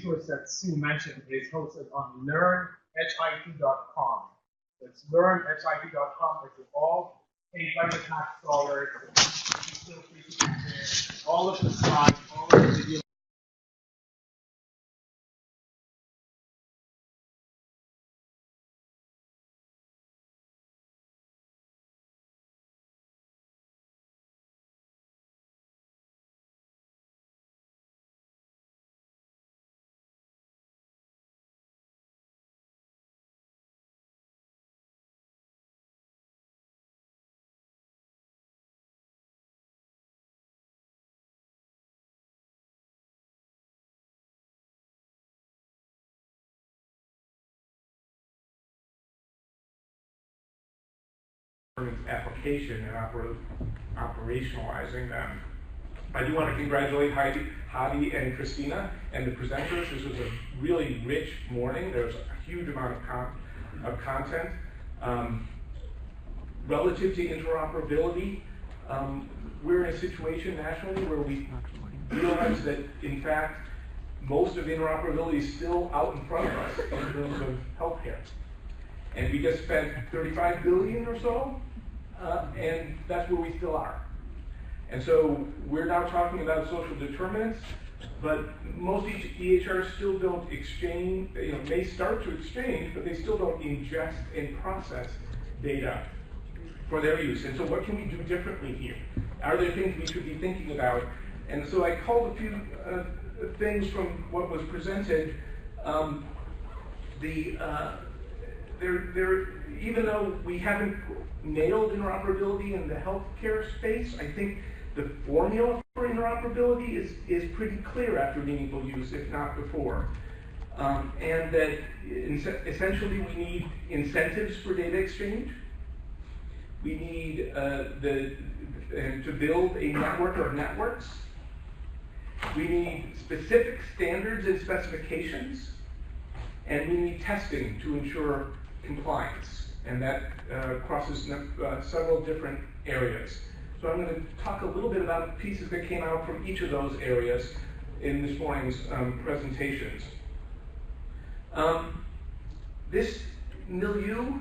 resource that Sue mentioned is hosted on learnhit.com. It's learnhit.com. It's all paid by the tax dollars. Feel free to compare all of the slides, all of the video. application and operationalizing them. I do want to congratulate Hadi and Christina and the presenters. This was a really rich morning. There was a huge amount of content. Relative to interoperability, we're in a situation nationally where we realize that, in fact, most of interoperability is still out in front of us in terms of healthcare. And we just spent $35 billion or so, and that's where we still are. And so we're now talking about social determinants, but most EHRs still don't exchange, may start to exchange, but they still don't ingest and process data for their use. And so what can we do differently here? Are there things we should be thinking about? And so I called a few things from what was presented. Even though we haven't nailed interoperability in the healthcare space, I think the formula for interoperability is pretty clear after meaningful use, if not before. And that essentially we need incentives for data exchange. We need to build a network of networks. We need specific standards and specifications. And we need testing to ensure compliance. And that crosses several different areas. So I'm going to talk a little bit about pieces that came out from each of those areas in this morning's presentations. This milieu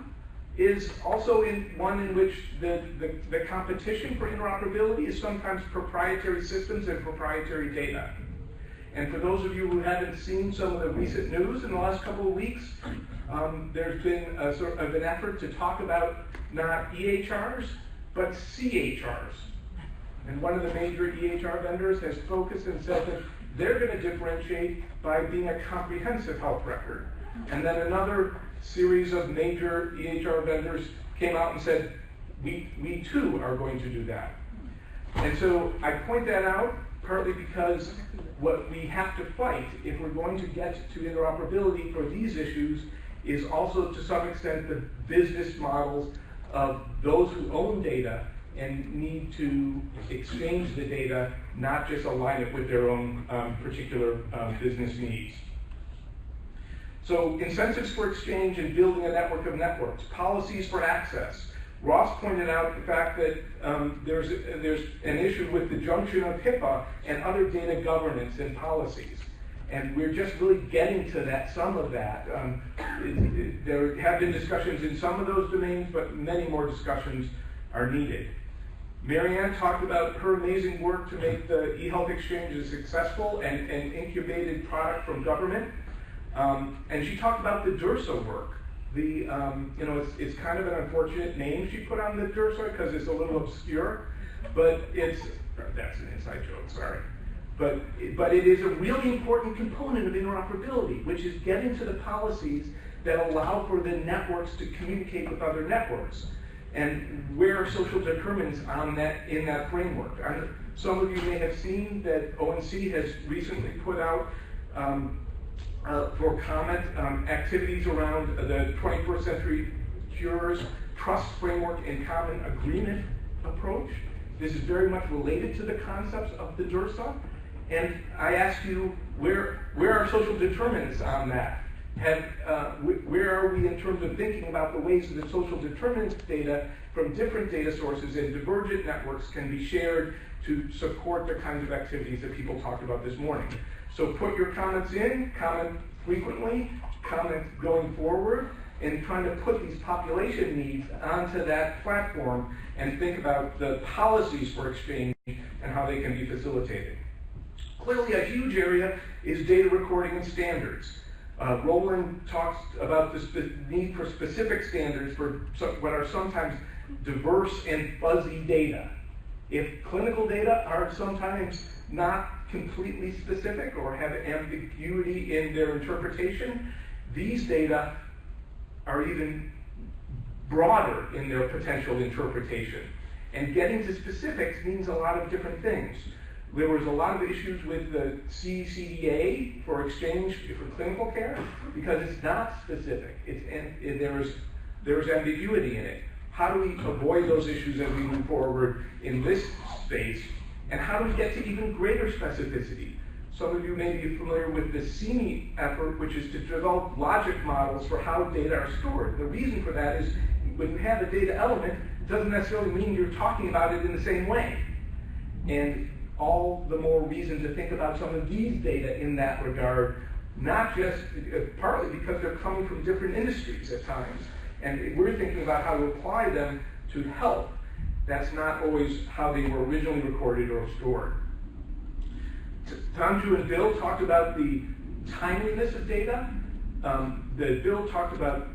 is also one in which the competition for interoperability is sometimes proprietary systems and proprietary data. And for those of you who haven't seen some of the recent news in the last couple of weeks, there's been a sort of an effort to talk about not EHRs, but CHRs. And one of the major EHR vendors has focused and said that they're going to differentiate by being a comprehensive health record. And then another series of major EHR vendors came out and said, we too are going to do that. And so I point that out partly because what we have to fight if we're going to get to interoperability for these issues is also to some extent the business models of those who own data and need to exchange the data, not just align it with their own particular business needs. So incentives for exchange and building a network of networks, policies for access. Ross pointed out the fact that there's an issue with the junction of HIPAA and other data governance and policies. And we're just really getting to some of that. There have been discussions in some of those domains, but many more discussions are needed. Marianne talked about her amazing work to make the eHealth exchanges successful and an incubated product from government. And she talked about the DURSA work. It's kind of an unfortunate name she put on the DURSA because it's a little obscure, but that's an inside joke, sorry. But it is a really important component of interoperability, which is getting to the policies that allow for the networks to communicate with other networks. And where are social determinants in that framework? Some of you may have seen that ONC has recently put out for comment activities around the 21st Century Cures Trust Framework and Common Agreement approach. This is very much related to the concepts of the DURSA. And I ask you, where are social determinants on that? Where are we in terms of thinking about the ways that the social determinants data from different data sources and divergent networks can be shared to support the kinds of activities that people talked about this morning? So put your comments in, comment frequently, comment going forward, and trying to put these population needs onto that platform and think about the policies for exchange and how they can be facilitated. Clearly a huge area is data recording and standards. Roland talks about the need for specific standards for what are sometimes diverse and fuzzy data. If clinical data are sometimes not completely specific or have ambiguity in their interpretation, these data are even broader in their potential interpretation. And getting to specifics means a lot of different things. There was a lot of issues with the CCDA for exchange for clinical care because it's not specific. There's ambiguity in it. How do we avoid those issues as we move forward in this space? And how do we get to even greater specificity? Some of you may be familiar with the SEMI effort, which is to develop logic models for how data are stored. The reason for that is when you have a data element, it doesn't necessarily mean you're talking about it in the same way. And all the more reason to think about some of these data in that regard, not just partly because they're coming from different industries at times. And we're thinking about how to apply them to health. That's not always how they were originally recorded or stored. Tanju and Bill talked about the timeliness of data. Bill talked about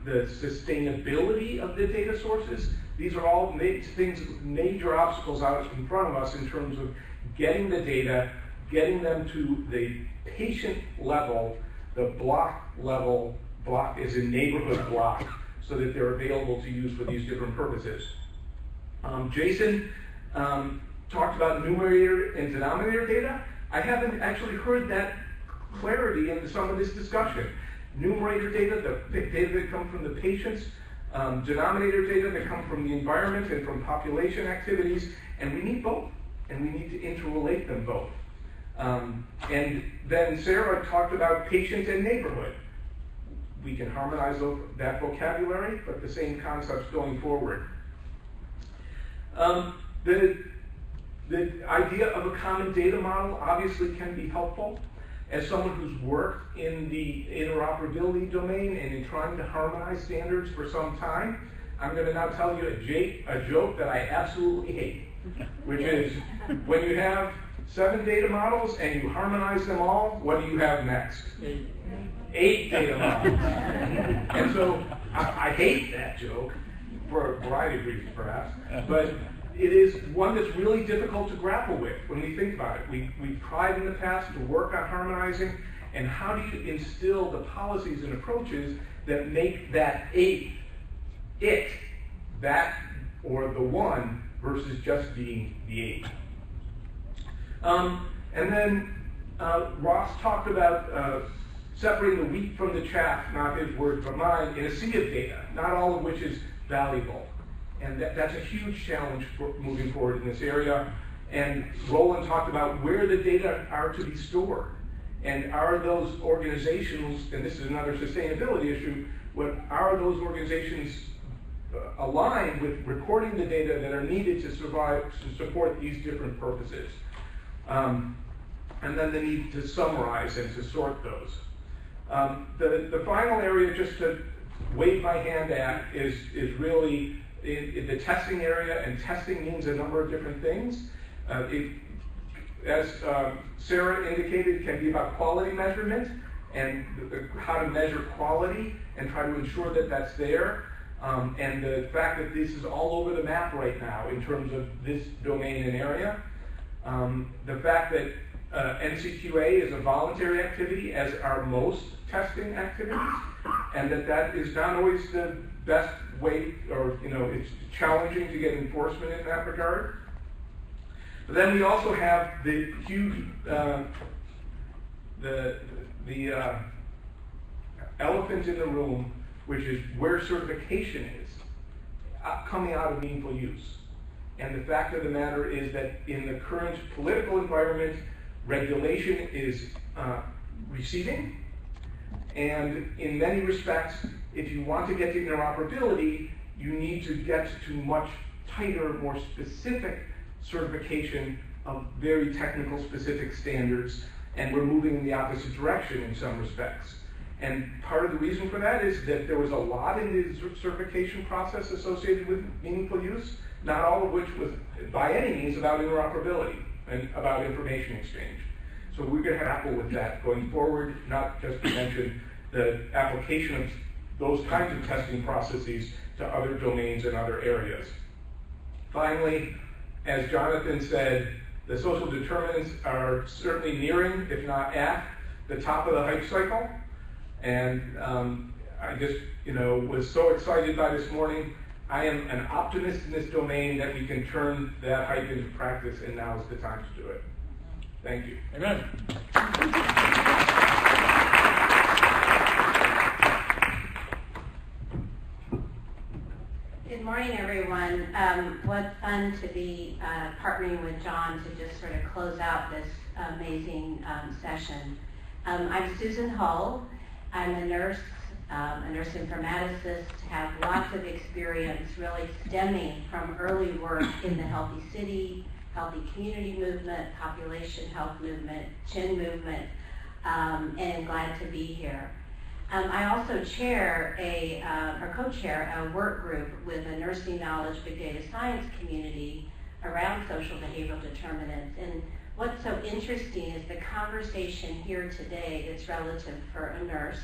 the sustainability of the data sources. These are all major obstacles out in front of us in terms of getting the data, getting them to the patient level, the block level. Block is a neighborhood block, so that they're available to use for these different purposes. Jason talked about numerator and denominator data. I haven't actually heard that clarity in some of this discussion. Numerator data, the data that come from the patients, denominator data that come from the environment and from population activities, and we need both, and we need to interrelate them both. And then Sarah talked about patient and neighborhood. We can harmonize that vocabulary, but the same concepts going forward. The idea of a common data model obviously can be helpful. As someone who's worked in the interoperability domain and in trying to harmonize standards for some time, I'm going to now tell you a joke that I absolutely hate, which is when you have 7 data models and you harmonize them all, what do you have next? 8 data models. And so I hate that joke for a variety of reasons perhaps, but it is one that's really difficult to grapple with when we think about it. We've tried in the past to work on harmonizing, and how do you instill the policies and approaches that make that 8 it, that or the one, versus just being the 8. And then Ross talked about separating the wheat from the chaff, not his words but mine, in a sea of data, not all of which is valuable. And that's a huge challenge for moving forward in this area. And Roland talked about where the data are to be stored. And are those organizations, and this is another sustainability issue, are those organizations aligned with recording the data that are needed to support these different purposes? And then the need to summarize and to sort those. The final area, just to wave my hand at, is really in the testing area, and testing means a number of different things. As Sarah indicated, it can be about quality measurement and how to measure quality and try to ensure that that's there. And the fact that this is all over the map right now in terms of this domain and area. The fact that NCQA is a voluntary activity, as are most testing activities, and that is not always the best way, or it's challenging to get enforcement in that regard. But then we also have the huge the elephant in the room, which is where certification is coming out of meaningful use. And the fact of the matter is that in the current political environment, regulation is receding. And in many respects, if you want to get to interoperability, you need to get to much tighter, more specific certification of very technical specific standards. and we're moving in the opposite direction in some respects. And part of the reason for that is that there was a lot in the certification process associated with meaningful use, not all of which was by any means about interoperability and about information exchange. So we're going to grapple with that going forward, not just to mention the application of those kinds of testing processes to other domains and other areas. Finally, as Jonathan said, the social determinants are certainly nearing, if not at, the top of the hype cycle. And I just, was so excited by this morning. I am an optimist in this domain that we can turn that hype into practice, and now is the time to do it. Thank you. Amen. Good morning, everyone. What fun to be partnering with John to just sort of close out this amazing session. I'm Susan Hull. I'm a nurse informaticist, have lots of experience really stemming from early work in the Healthy City, Healthy Community Movement, Population Health Movement, CHIN Movement, and I'm glad to be here. I also chair or co-chair a work group with a nursing knowledge big data science community around social behavioral determinants. And what's so interesting is the conversation here today that's relative for a nurse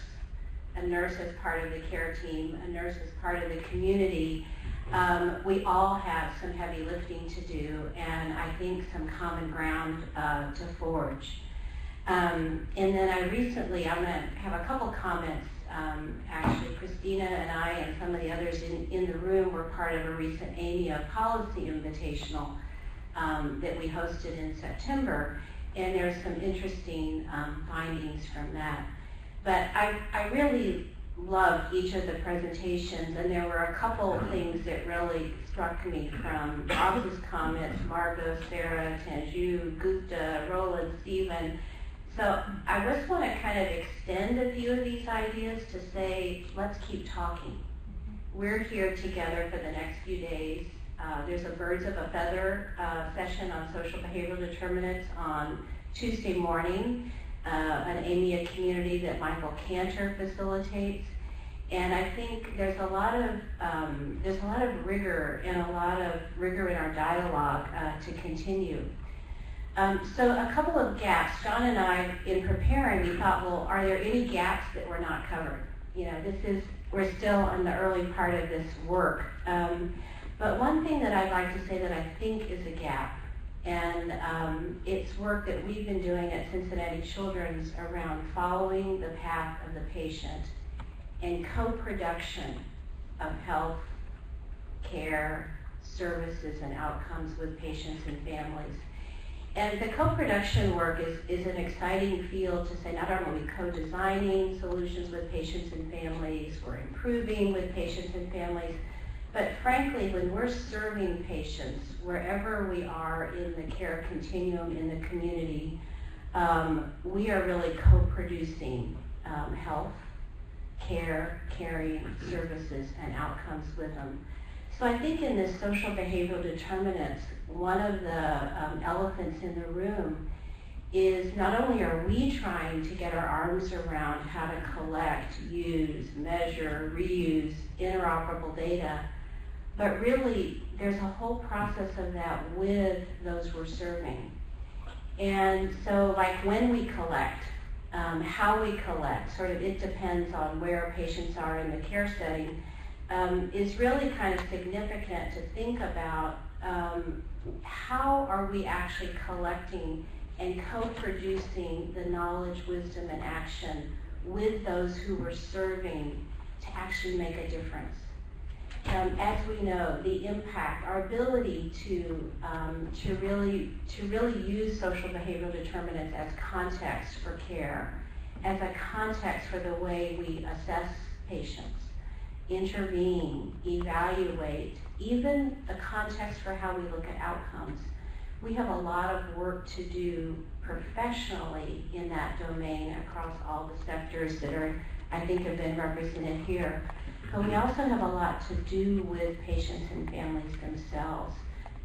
as part of the care team, a nurse as part of the community. We all have some heavy lifting to do, and I think some common ground to forge. And then I'm going to have a couple comments. Actually, Christina and I and some of the others in the room were part of a recent AMIA policy invitational that we hosted in September, and there's some interesting findings from that. But I really loved each of the presentations, and there were a couple things that really struck me from Bob's comments, Margot, Sarah, Tanju, Gupta, Roland, Stephen. So I just want to kind of extend a few of these ideas to say, let's keep talking. We're here together for the next few days. There's a Birds of a Feather session on social behavioral determinants on Tuesday morning, an AMIA community that Michael Cantor facilitates. And I think there's a lot of rigor and a lot of rigor in our dialogue to continue. So a couple of gaps. John and I, in preparing, we thought, well, are there any gaps that were not covered? We're still in the early part of this work. But one thing that I'd like to say that I think is a gap, and it's work that we've been doing at Cincinnati Children's around following the path of the patient and co-production of health, care, services, and outcomes with patients and families. And the co-production work is an exciting field to say not only are we co-designing solutions with patients and families, we're improving with patients and families, but frankly, when we're serving patients, wherever we are in the care continuum in the community, we are really co-producing health, care, caring, services, and outcomes with them. So I think in this social behavioral determinants, one of the elephants in the room is not only are we trying to get our arms around how to collect, use, measure, reuse interoperable data, but really there's a whole process of that with those we're serving. And so like when we collect, how we collect, sort of it depends on where patients are in the care setting, is really kind of significant to think about how are we actually collecting and co-producing the knowledge, wisdom, and action with those who we're serving to actually make a difference. As we know, the impact, our ability to really use social behavioral determinants as context for care, as a context for the way we assess patients, intervene, evaluate, even the context for how we look at outcomes. We have a lot of work to do professionally in that domain across all the sectors that I think have been represented here. But we also have a lot to do with patients and families themselves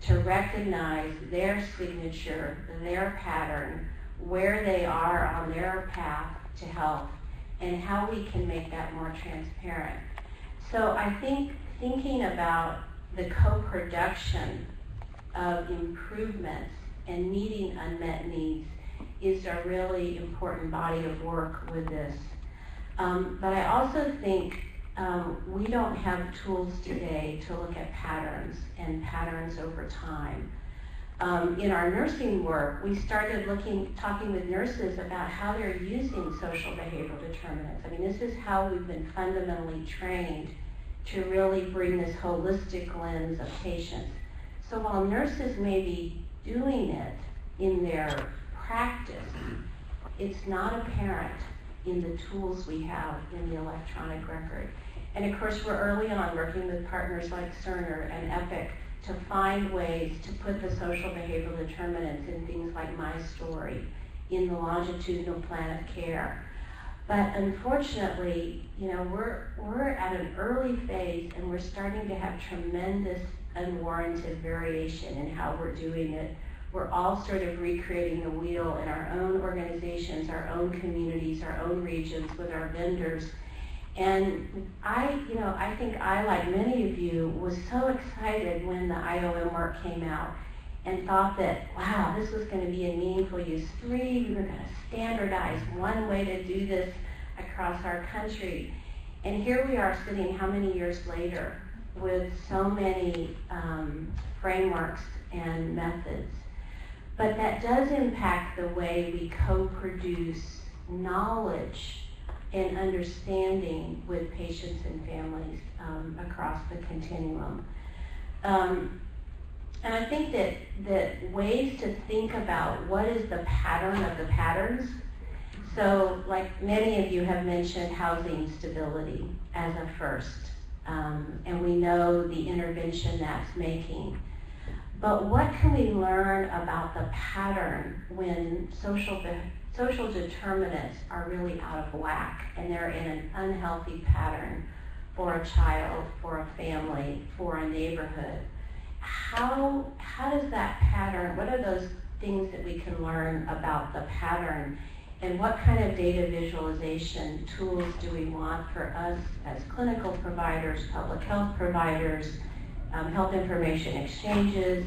to recognize their signature, their pattern, where they are on their path to health, and how we can make that more transparent. So I think thinking about the co-production of improvements and meeting unmet needs is a really important body of work with this. But I also think we don't have tools today to look at patterns and patterns over time. In our nursing work, we started talking with nurses about how they're using social behavioral determinants. I mean, this is how we've been fundamentally trained to really bring this holistic lens of patients. So while nurses may be doing it in their practice, it's not apparent in the tools we have in the electronic record. And of course, we're early on working with partners like Cerner and Epic to find ways to put the social behavioral determinants in things like My Story, in the longitudinal plan of care. But unfortunately, we're at an early phase, and we're starting to have tremendous unwarranted variation in how we're doing it. We're all sort of recreating the wheel in our own organizations, our own communities, our own regions, with our vendors. And I think I, like many of you, was so excited when the IOM work came out and thought that, wow, this was going to be a meaningful use 3. We were going to standardize one way to do this across our country. And here we are sitting how many years later with so many frameworks and methods. But that does impact the way we co-produce knowledge and understanding with patients and families across the continuum. And I think that ways to think about what is the pattern of the patterns. So, like many of you have mentioned, housing stability as a first. And we know the intervention that's making. But what can we learn about the pattern when social determinants are really out of whack and they're in an unhealthy pattern for a child, for a family, for a neighborhood? How does that pattern, what are those things that we can learn about the pattern, and what kind of data visualization tools do we want for us as clinical providers, public health providers, health information exchanges,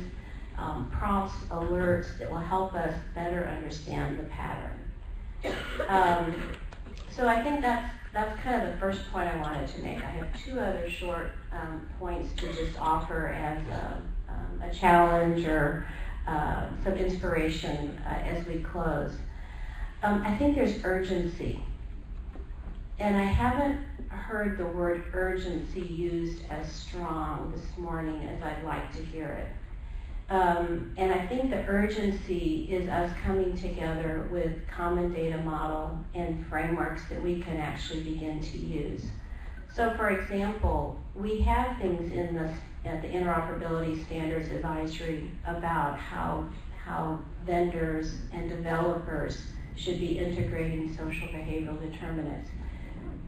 prompts, alerts that will help us better understand the pattern. So I think that's kind of the first point I wanted to make. I have 2 other short points to just offer as a challenge or some inspiration as we close. I think there's urgency. And I haven't heard the word urgency used as strong this morning as I'd like to hear it. And I think the urgency is us coming together with common data model and frameworks that we can actually begin to use. So for example, we have things in the interoperability standards advisory about how vendors and developers should be integrating social behavioral determinants.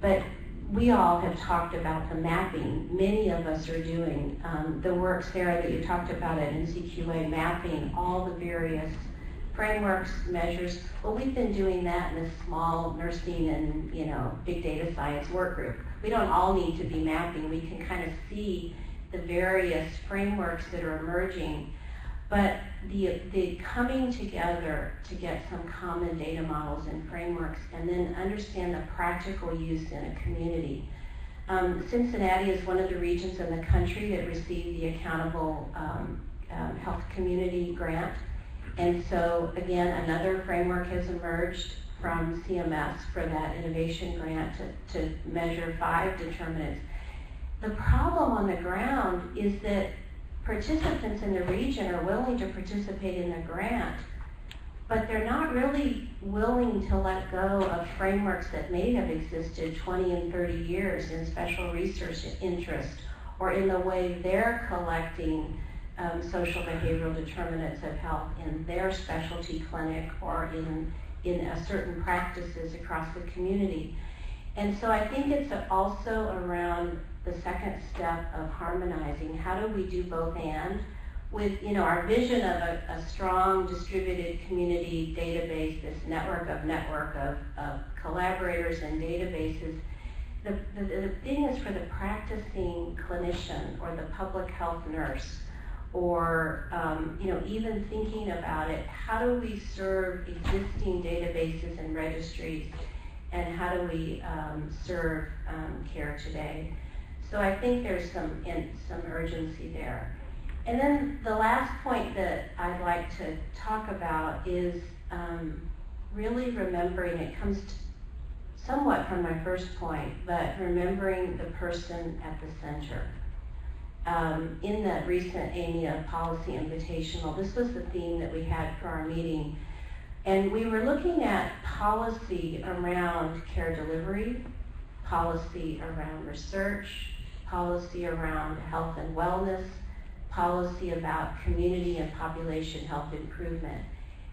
But we all have talked about the mapping. Many of us are doing the work, Sarah, that you talked about at NCQA, mapping all the various frameworks, measures. Well, we've been doing that in a small nursing and big data science work group. We don't all need to be mapping. We can kind of see the various frameworks that are emerging. But the coming together to get some common data models and frameworks, and then understand the practical use in a community. Cincinnati is one of the regions in the country that received the Accountable Health Community Grant. And so again, another framework has emerged from CMS for that innovation grant to measure 5 determinants. The problem on the ground is that participants in the region are willing to participate in the grant, but they're not really willing to let go of frameworks that may have existed 20 and 30 years in special research interest, or in the way they're collecting social behavioral determinants of health in their specialty clinic or in certain practices across the community. And so I think it's also around the second step of harmonizing. How do we do both and? with our vision of a strong distributed community database, this network of collaborators and databases, the thing is for the practicing clinician or the public health nurse, or even thinking about it, how do we serve existing databases and registries, and how do we serve care today? So I think there's some urgency there. And then the last point that I'd like to talk about is really remembering, it comes somewhat from my first point, but remembering the person at the center. In the recent AMIA Policy Invitational, this was the theme that we had for our meeting. And we were looking at policy around care delivery, policy around research, policy around health and wellness, policy about community and population health improvement,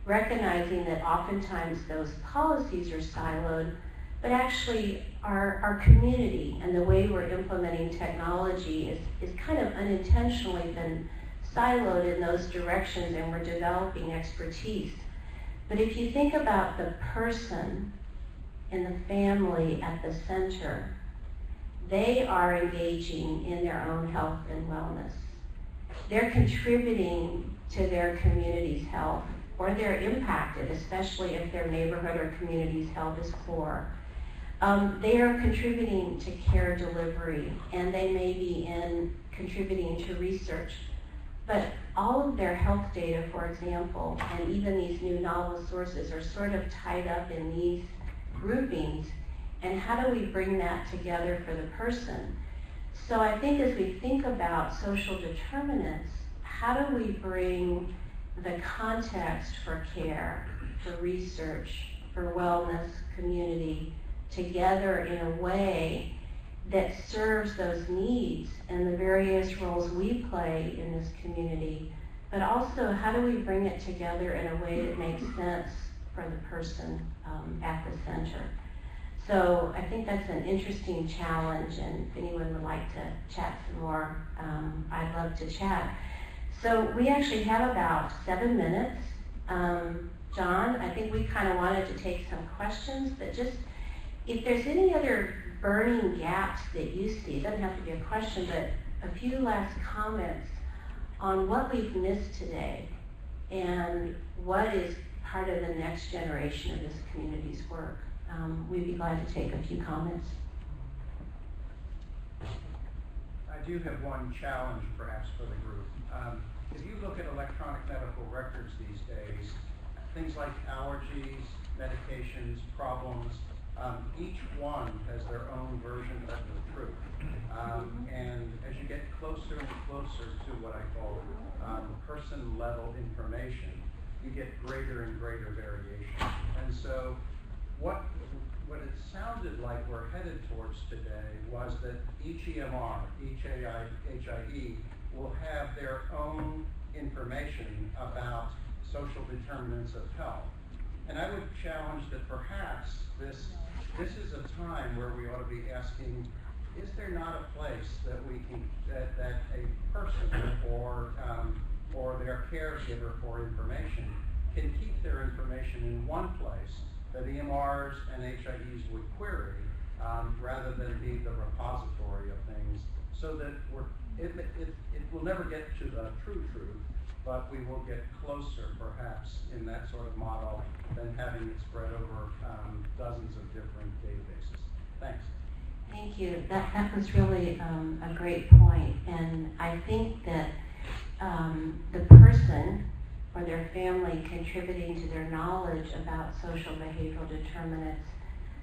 recognizing that oftentimes those policies are siloed, but actually our community and the way we're implementing technology is kind of unintentionally been siloed in those directions, and we're developing expertise. But if you think about the person and the family at the center, they are engaging in their own health and wellness. They're contributing to their community's health, or they're impacted, especially if their neighborhood or community's health is poor. They are contributing to care delivery, and they may be contributing to research. But all of their health data, for example, and even these new novel sources are sort of tied up in these groupings. And how do we bring that together for the person? So I think as we think about social determinants, how do we bring the context for care, for research, for wellness, community, together in a way that serves those needs and the various roles we play in this community, but also how do we bring it together in a way that makes sense for the person at the center? So I think that's an interesting challenge, and if anyone would like to chat some more, I'd love to chat. So we actually have about 7 minutes. John, I think we kind of wanted to take some questions, but just if there's any other burning gaps that you see, it doesn't have to be a question, but a few last comments on what we've missed today and what is part of the next generation of this community's work. We'd be glad to take a few comments. I do have one challenge perhaps for the group. If you look at electronic medical records these days, things like allergies, medications, problems, each one has their own version of the truth. And as you get closer and closer to what I call person-level information, you get greater and greater variation. And so what it sounded like we're headed towards today was that each EMR, each HIE will have their own information about social determinants of health. And I would challenge that perhaps this is a time where we ought to be asking, is there not a place that we can, that a person or their caregiver for information can keep their information in one place that EMRs and HIEs would query, rather than be the repository of things, so that it will never get to the true truth, but we will get closer perhaps in that sort of model than having it spread over dozens of different databases. Thanks. Thank you. That was really a great point, and I think that the person or their family contributing to their knowledge about social behavioral determinants.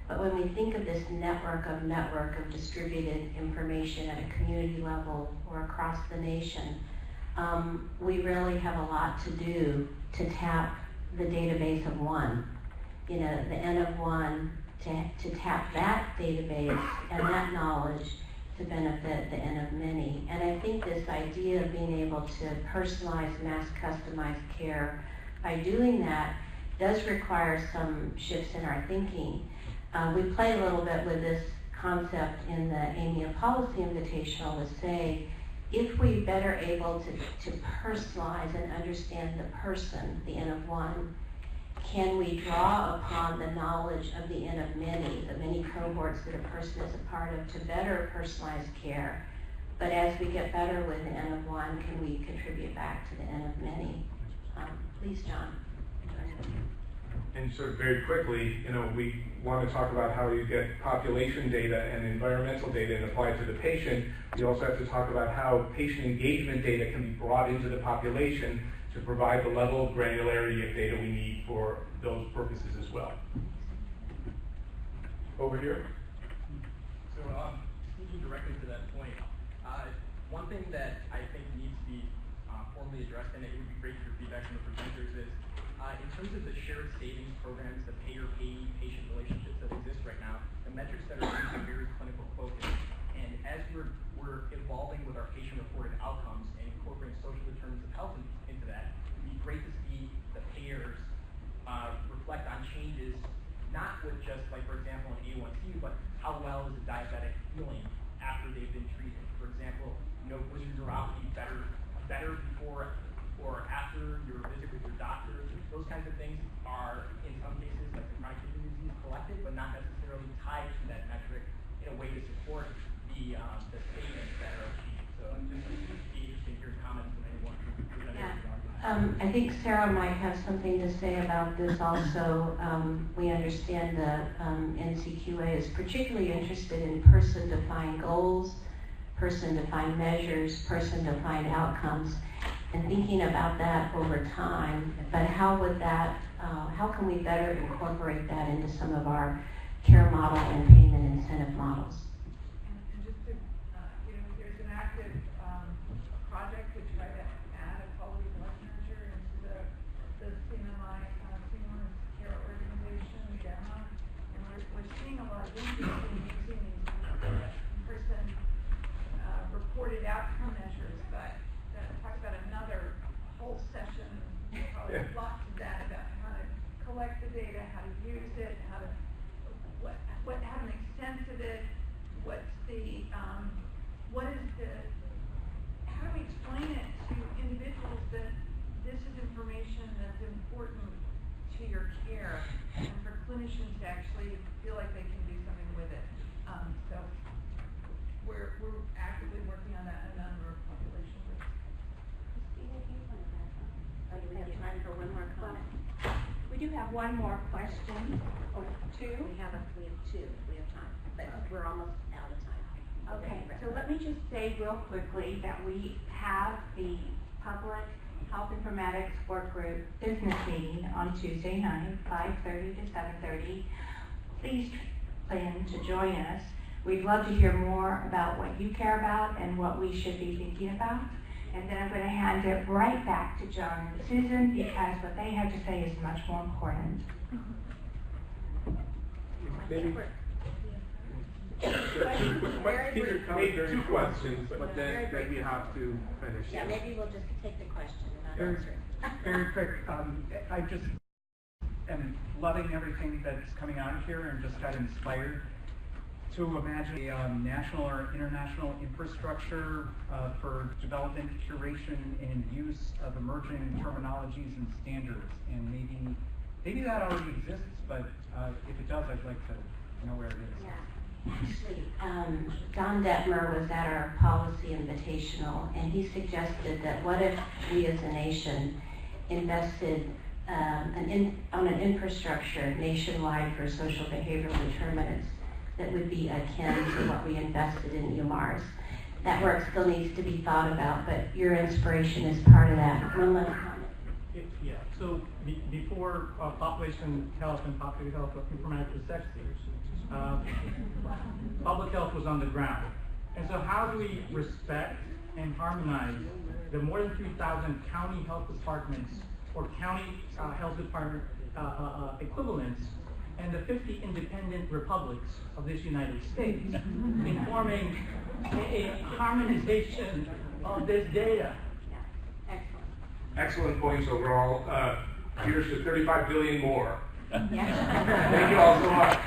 But when we think of this network of distributed information at a community level or across the nation, we really have a lot to do to tap the database of one, the N of one, to tap that database and that knowledge to benefit the N of many. And I think this idea of being able to personalize, mass customized care, by doing that does require some shifts in our thinking. We play a little bit with this concept in the AMIA Policy Invitational to say, if we're better able to personalize and understand the person, the N of one, can we draw upon the knowledge of the N of many, the many cohorts that a person is a part of, to better personalize care? But as we get better with the N of one, can we contribute back to the N of many? Please, John. And so very quickly, we want to talk about how you get population data and environmental data and apply it to the patient. We also have to talk about how patient engagement data can be brought into the population to provide the level of granularity of data we need for those purposes as well. Over here. So, speaking directly to that point, one thing that I think needs to be formally addressed, and it would be great for your feedback from the presenters, is in terms of the shared savings programs, the payer-payee patient relationships that exist right now, the metrics that are used are very clinical focused. And as we're evolving with our patient-reported outcomes and incorporating social determinants of health into that, it'd be great to see the payers reflect on changes, not with just, like, for example, an A1C, but how well is a diabetic feeling after they've been treated. For example, was your neuropathy better before or after your visit with your doctor? Those kinds of things are, in some cases, like the chronic kidney disease, collected, but not necessarily tied to that metric in a way to support the statements that are achieved. So I'm just interested in your comments from anyone who presented the argument. I think Sarah might have something to say about this also. We understand the NCQA is particularly interested in person-defined goals, person-defined measures, person-defined outcomes, and thinking about that over time. But how would that, how can we better incorporate that into some of our care model and payment incentive models? And just to, there's an active project to try to add a quality of life measure into the CMI, Seamless Care Organization, DEMA, and we're seeing a lot of interest in using these person reported outcome measures, but that talks about another whole session, probably lots of that, about how to collect the data, how to use it, how to how to make sense of it, how do we explain it to individuals that this is information that's important to your care, and for clinicians to actually feel like they can do something with it. So we're actively working on that in a number of population groups. Oh, do we have time for one more comment? We do have one more question, or two. We have two. We have time, but we're almost out of time. Okay, so let me just say real quickly that we have the Public Health Informatics Work Group business meeting on Tuesday night, 5:30 to 7:30. Please plan to join us. We'd love to hear more about what you care about and what we should be thinking about. And then I'm going to hand it right back to John and Susan, because what they have to say is much more important. Maybe two questions, but then we have to finish. Yeah, maybe we'll just take the question and not answer it. Very quick, I just am loving everything that's coming out here and just got inspired to imagine a national or international infrastructure for development, curation, and use of emerging terminologies and standards. And maybe that already exists, but if it does, I'd like to know where it is. Yeah. Actually, Don Detmer was at our policy invitational, and he suggested that what if we as a nation invested on an infrastructure nationwide for social behavioral determinants that would be akin to what we invested in EMRs. That work still needs to be thought about, but your inspiration is part of that. One last comment. Yeah, so before population health and population health informatics was sexy, public health was on the ground. And so how do we respect and harmonize the more than 3,000 county health departments or county health department equivalents and the 50 independent republics of this United States in forming a harmonization of this data? Yeah, excellent. Excellent points overall. Here's to 35 billion more. Yeah. Thank you all so much.